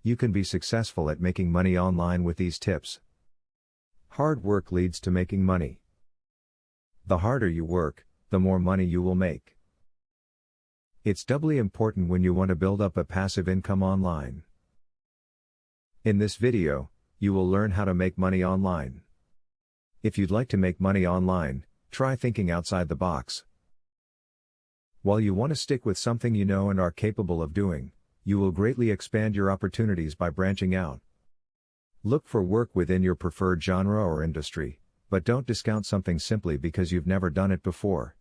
You can be successful at making money online with these tips. Hard work leads to making money. The harder you work, the more money you will make. It's doubly important when you want to build up a passive income online. In this video, you will learn how to make money online. If you'd like to make money online, try thinking outside the box. While you want to stick with something you know and are capable of doing, you will greatly expand your opportunities by branching out. Look for work within your preferred genre or industry, but don't discount something simply because you've never done it before.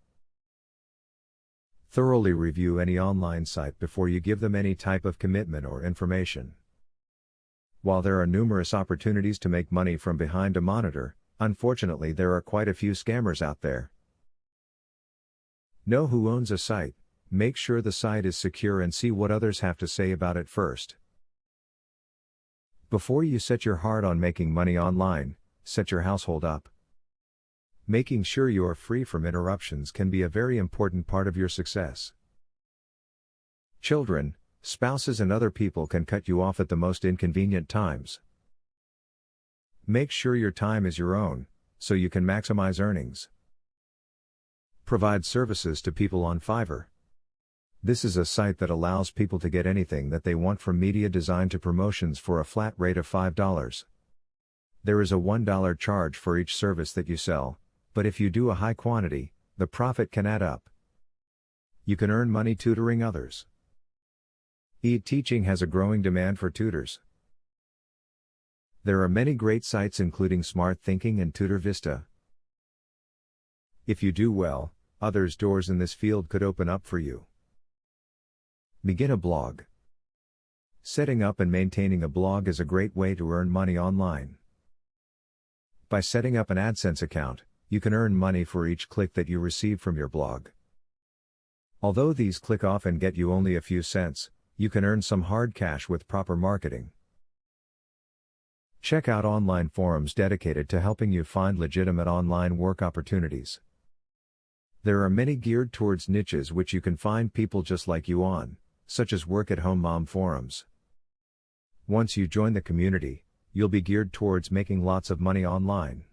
Thoroughly review any online site before you give them any type of commitment or information. While there are numerous opportunities to make money from behind a monitor, unfortunately there are quite a few scammers out there. Know who owns a site, make sure the site is secure and see what others have to say about it first. Before you set your heart on making money online, set your household up. Making sure you are free from interruptions can be a very important part of your success. Children, spouses and other people can cut you off at the most inconvenient times. Make sure your time is your own, so you can maximize earnings. Provide services to people on Fiverr. This is a site that allows people to get anything that they want, from media design to promotions, for a flat rate of $5. There is a $1 charge for each service that you sell, but if you do a high quantity, the profit can add up. You can earn money tutoring others. E-teaching has a growing demand for tutors. There are many great sites including Smart Thinking and Tutor Vista. If you do well, others' doors in this field could open up for you. Begin a blog. Setting up and maintaining a blog is a great way to earn money online. By setting up an AdSense account, you can earn money for each click that you receive from your blog. Although these click often get you only a few cents, you can earn some hard cash with proper marketing. Check out online forums dedicated to helping you find legitimate online work opportunities. There are many geared towards niches which you can find people just like you on, such as work-at-home mom forums. Once you join the community, you'll be geared towards making lots of money online.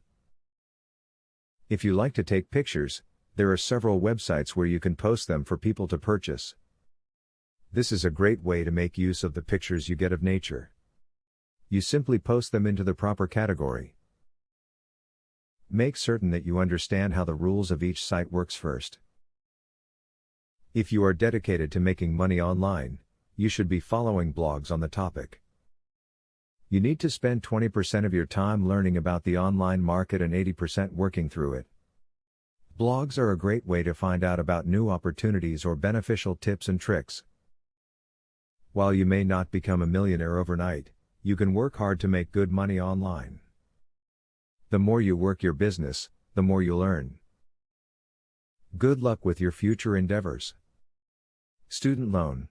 If you like to take pictures, there are several websites where you can post them for people to purchase. This is a great way to make use of the pictures you get of nature. You simply post them into the proper category. Make certain that you understand how the rules of each site works first. If you are dedicated to making money online, you should be following blogs on the topic. You need to spend 20% of your time learning about the online market and 80% working through it. Blogs are a great way to find out about new opportunities or beneficial tips and tricks. While you may not become a millionaire overnight, you can work hard to make good money online. The more you work your business, the more you'll earn. Good luck with your future endeavors. Student loan.